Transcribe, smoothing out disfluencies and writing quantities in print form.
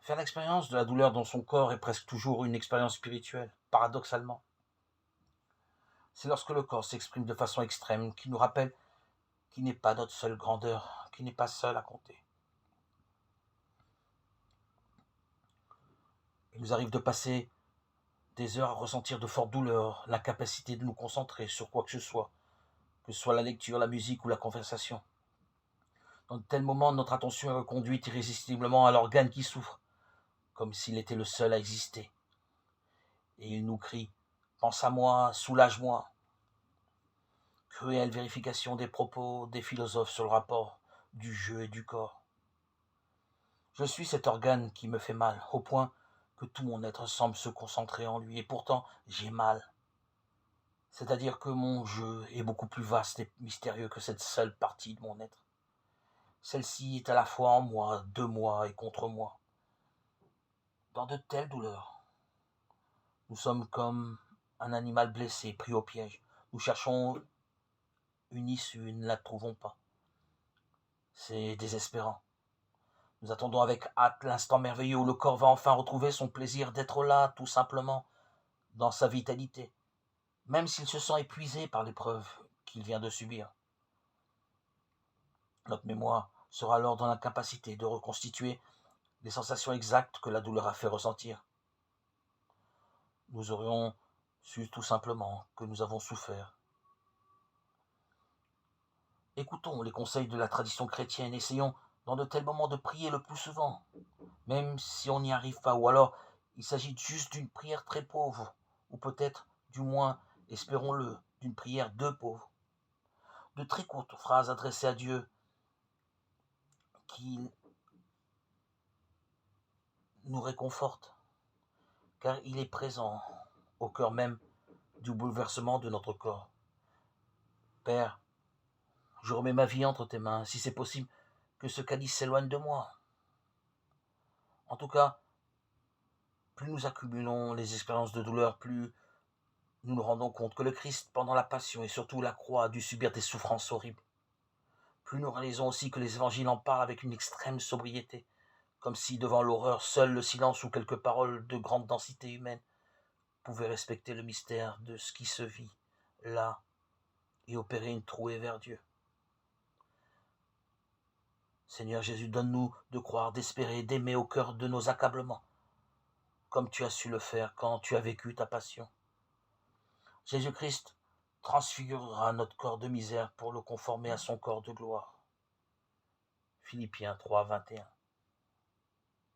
Faire l'expérience de la douleur dans son corps est presque toujours une expérience spirituelle, paradoxalement. C'est lorsque le corps s'exprime de façon extrême qu'il nous rappelle qu'il n'est pas notre seule grandeur, qu'il n'est pas seul à compter. Il nous arrive de passer des heures à ressentir de fortes douleurs, l'incapacité de nous concentrer sur quoi que ce soit la lecture, la musique ou la conversation. Dans de tels moments, notre attention est reconduite irrésistiblement à l'organe qui souffre, comme s'il était le seul à exister. Et il nous crie « Pense à moi, soulage-moi ». Cruelle vérification des propos des philosophes sur le rapport du jeu et du corps. Je suis cet organe qui me fait mal, au point que tout mon être semble se concentrer en lui, et pourtant j'ai mal. C'est-à-dire que mon jeu est beaucoup plus vaste et mystérieux que cette seule partie de mon être. Celle-ci est à la fois en moi, de moi et contre moi. Dans de telles douleurs, nous sommes comme un animal blessé, pris au piège. Nous cherchons une issue et ne la trouvons pas. C'est désespérant. Nous attendons avec hâte l'instant merveilleux où le corps va enfin retrouver son plaisir d'être là, tout simplement, dans sa vitalité, même s'il se sent épuisé par l'épreuve qu'il vient de subir. Notre mémoire sera alors dans l'incapacité de reconstituer les sensations exactes que la douleur a fait ressentir. Nous aurions su tout simplement que nous avons souffert. Écoutons les conseils de la tradition chrétienne, essayons dans de tels moments de prier le plus souvent, même si on n'y arrive pas, ou alors il s'agit juste d'une prière très pauvre, ou peut-être, du moins, espérons-le, d'une prière de pauvre. De très courtes phrases adressées à Dieu qui nous réconfortent, car il est présent au cœur même du bouleversement de notre corps. Père, je remets ma vie entre tes mains, si c'est possible, que ce calice s'éloigne de moi. En tout cas, plus nous accumulons les expériences de douleur, plus nous nous rendons compte que le Christ, pendant la passion et surtout la croix, a dû subir des souffrances horribles. Plus nous réalisons aussi que les évangiles en parlent avec une extrême sobriété, comme si devant l'horreur, seul le silence ou quelques paroles de grande densité humaine pouvaient respecter le mystère de ce qui se vit là et opérer une trouée vers Dieu. Seigneur Jésus, donne-nous de croire, d'espérer, d'aimer au cœur de nos accablements, comme tu as su le faire quand tu as vécu ta passion. Jésus-Christ transfigurera notre corps de misère pour le conformer à son corps de gloire. Philippiens 3, 21.